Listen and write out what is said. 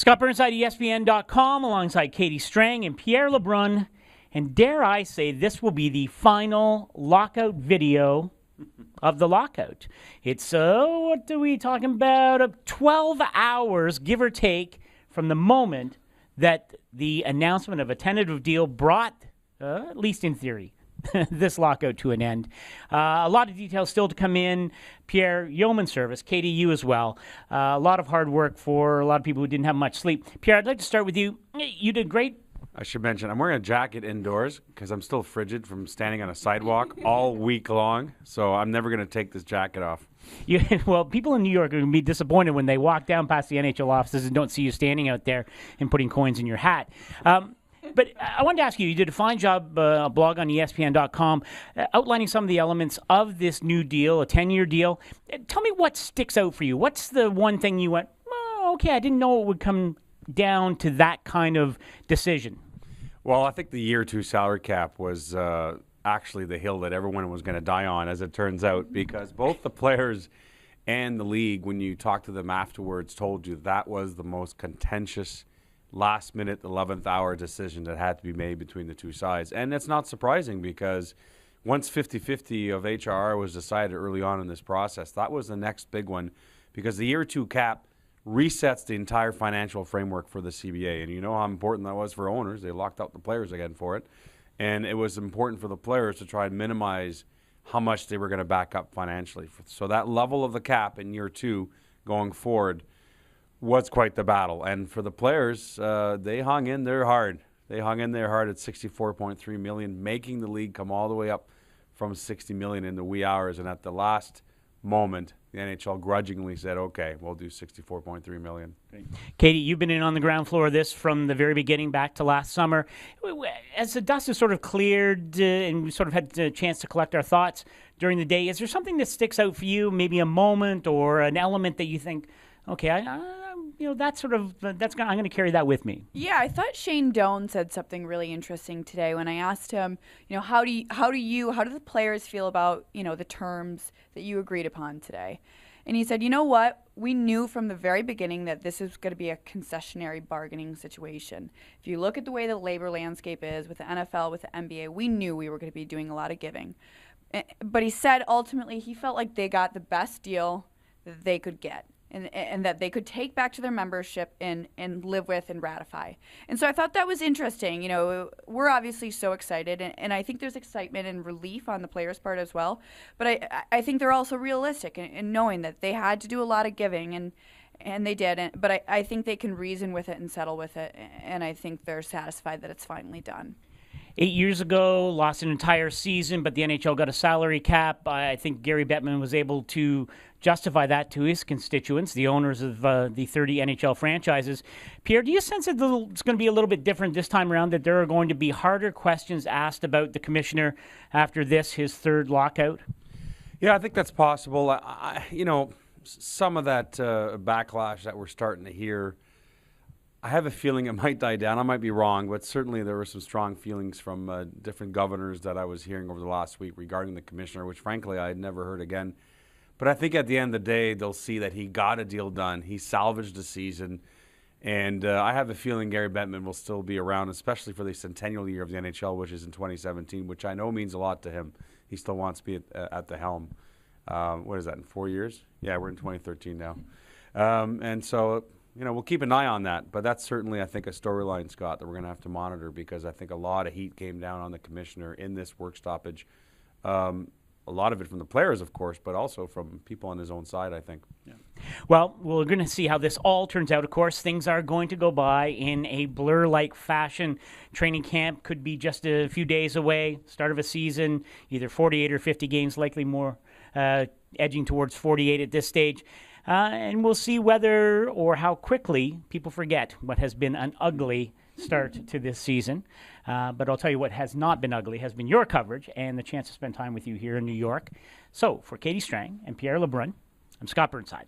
Scott Burnside, ESPN.com, alongside Katie Strang and Pierre LeBrun. And dare I say, this will be the final lockout video of the lockout. It's, what are we talking about? 12 hours, give or take, from the moment that the announcement of a tentative deal brought, at least in theory, this lockout to an end. A lot of details still to come in. Pierre, yeoman service. Katie, you as well. A lot of hard work for a lot of people who didn't have much sleep. Pierre, I'd like to start with you. You did great. I should mention, I'm wearing a jacket indoors because I'm still frigid from standing on a sidewalk all week long, so I'm never going to take this jacket off. Well, people in New York are going to be disappointed when they walk down past the NHL offices and don't see you standing out there and putting coins in your hat. But I wanted to ask you did a fine job, a blog on ESPN.com, outlining some of the elements of this new deal, a 10-year deal. Tell me what sticks out for you. What's the one thing you went, oh, okay, I didn't know it would come down to that kind of decision? Well, I think the year 2 salary cap was actually the hill that everyone was going to die on, as it turns out, because both the players and the league, when you talked to them afterwards, told you that was the most contentious last-minute, 11th-hour decision that had to be made between the two sides. And it's not surprising because once 50-50 of HRR was decided early on in this process, that was the next big one because the year 2 cap resets the entire financial framework for the CBA. And you know how important that was for owners. They locked out the players again for it. And it was important for the players to try and minimize how much they were going to back up financially. So that level of the cap in year 2 going forward was quite the battle. And for the players, they hung in there hard. They hung in there hard at $64.3 million, making the league come all the way up from $60 million in the wee hours. And at the last moment, the NHL grudgingly said, okay, we'll do $64.3 million. Katie, you've been in on the ground floor of this from the very beginning back to last summer. As the dust has sort of cleared and we sort of had a chance to collect our thoughts during the day, is there something that sticks out for you, maybe a moment or an element that you think, okay, that's sort of I'm going to carry that with me? Yeah, I thought Shane Doan said something really interesting today when I asked him, how do the players feel about, the terms that you agreed upon today? And he said, you know what? We knew from the very beginning that this is going to be a concessionary bargaining situation. If you look at the way the labor landscape is with the NFL, with the NBA, we knew we were going to be doing a lot of giving. But he said ultimately he felt like they got the best deal that they could get. And that they could take back to their membership and live with and ratify. And so I thought that was interesting. We're obviously so excited, and I think there's excitement and relief on the players' part as well. But I think they're also realistic in knowing that they had to do a lot of giving, and they did. But I think they can reason with it and settle with it, and I think they're satisfied that it's finally done. 8 years ago, lost an entire season, but the NHL got a salary cap. I think Gary Bettman was able to justify that to his constituents, the owners of the 30 NHL franchises. Pierre, do you sense that it's going to be a little bit different this time around, that there are going to be harder questions asked about the commissioner after this, his third lockout? Yeah, I think that's possible. Some of that backlash that we're starting to hear, I have a feeling it might die down. I might be wrong, but certainly there were some strong feelings from different governors that I was hearing over the last week regarding the commissioner, which frankly I had never heard again. But I think at the end of the day, they'll see that he got a deal done. He salvaged the season. And I have a feeling Gary Bettman will still be around, especially for the centennial year of the NHL, which is in 2017, which I know means a lot to him. He still wants to be at the helm. What is that, in 4 years? Yeah, we're in 2013 now. And so, we'll keep an eye on that. But that's certainly, I think, a storyline, Scott, that we're going to have to monitor because I think a lot of heat came down on the commissioner in this work stoppage. A lot of it from the players, of course, but also from people on his own side, I think. Yeah. Well, we're going to see how this all turns out. Of course, things are going to go by in a blur-like fashion. Training camp could be just a few days away. Start of a season, either 48 or 50 games, likely more edging towards 48 at this stage. And we'll see whether or how quickly people forget what has been an ugly start to this season. But I'll tell you what has not been ugly has been your coverage and the chance to spend time with you here in New York. So for Katie Strang and Pierre LeBrun, I'm Scott Burnside.